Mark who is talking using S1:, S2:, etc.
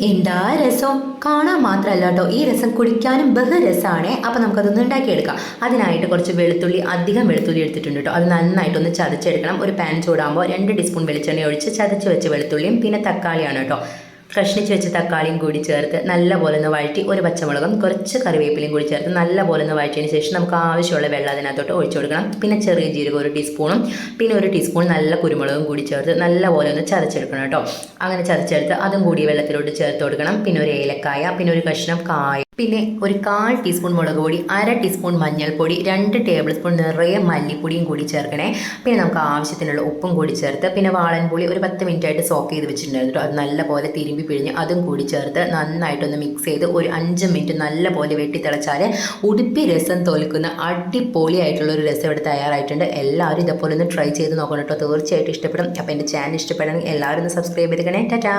S1: എന്താ രസം കാണാൻ മാത്രമല്ല കേട്ടോ, ഈ രസം കുടിക്കാനും ബഹുരസമാണ്. അപ്പോൾ നമുക്കതൊന്ന് ഉണ്ടാക്കിയെടുക്കാം. അതിനായിട്ട് കുറച്ച് വെളുത്തുള്ളി, അധികം വെളുത്തുള്ളി എടുത്തിട്ടുണ്ട് കേട്ടോ. അത് നന്നായിട്ടൊന്ന് ചതച്ചെടുക്കണം. ഒരു പാൻ ചൂടാകുമ്പോൾ 2 ടീസ്പൂൺ വെളിച്ചെണ്ണ ഒഴിച്ച് ചതച്ച് വെച്ച വെളുത്തുള്ളിയും പിന്നെ തക്കാളിയാണ് കേട്ടോ, കഷ്ണിച്ച് വെച്ച് തക്കാളിയും കൂടി ചേർത്ത് നല്ലപോലെ ഒന്ന് വഴറ്റി, ഒരു പച്ചമുളകും കുറച്ച് കറിവേപ്പിലയും കൂടി ചേർത്ത് നല്ലപോലെ ഒന്ന് വഴറ്റിയതിന് ശേഷം നമുക്ക് ആവശ്യമുള്ള വെള്ളം അതിനകത്തോട്ട് ഒഴിച്ചു കൊടുക്കണം. പിന്നെ ചെറിയ ജീരകം 1 ടീസ്പൂണും പിന്നെ 1 ടീസ്പൂൺ നല്ല കുരുമുളകും കൂടി ചേർത്ത് നല്ലപോലെ ഒന്ന് ചതച്ചെടുക്കണം കേട്ടോ. അങ്ങനെ ചതച്ചെടുത്ത് അതും കൂടി വെള്ളത്തിലോട്ട് ചേർത്ത് കൊടുക്കണം. പിന്നെ ഒരു ഏലക്കായ, പിന്നെ ഒരു കഷ്ണം കായ, പിന്നെ ഒരു 1/4 ടീസ്പൂൺ മുളക് പൊടി, 1/2 ടീസ്പൂൺ മഞ്ഞൾപ്പൊടി, 2 ടേബിൾ സ്പൂൺ നിറയെ മല്ലിപ്പൊടിയും കൂടി ചേർക്കണേ. പിന്നെ നമുക്ക് ആവശ്യത്തിനുള്ള ഉപ്പും കൂടി ചേർത്ത്, പിന്നെ വാളൻപുളി ഒരു 10 മിനിറ്റ് ആയിട്ട് സോക്ക് ചെയ്ത് വെച്ചിട്ടുണ്ടായിരുന്നു. അത് നല്ലപോലെ തിരുമ്പി പിഴിഞ്ഞ് അതും കൂടി ചേർത്ത് നന്നായിട്ടൊന്ന് മിക്സ് ചെയ്ത് ഒരു 5 മിനിറ്റ് നല്ലപോലെ വെട്ടി തിളച്ചാൽ ഉടുപ്പി രസം തോൽക്കുന്ന അടിപൊളിയായിട്ടുള്ള ഒരു രസം ഇവിടെ തയ്യാറായിട്ടുണ്ട്. എല്ലാവരും ഇതേപോലെ ഒന്ന് ട്രൈ ചെയ്ത് നോക്കണം കേട്ടോ, തീർച്ചയായിട്ടും ഇഷ്ടപ്പെടും. അപ്പോൾ എൻ്റെ ചാനൽ ഇഷ്ടപ്പെടണമെങ്കിൽ എല്ലാവരും ഒന്ന് സബ്സ്ക്രൈബ് ചെയ്തേക്കണേ. ടാറ്റാ.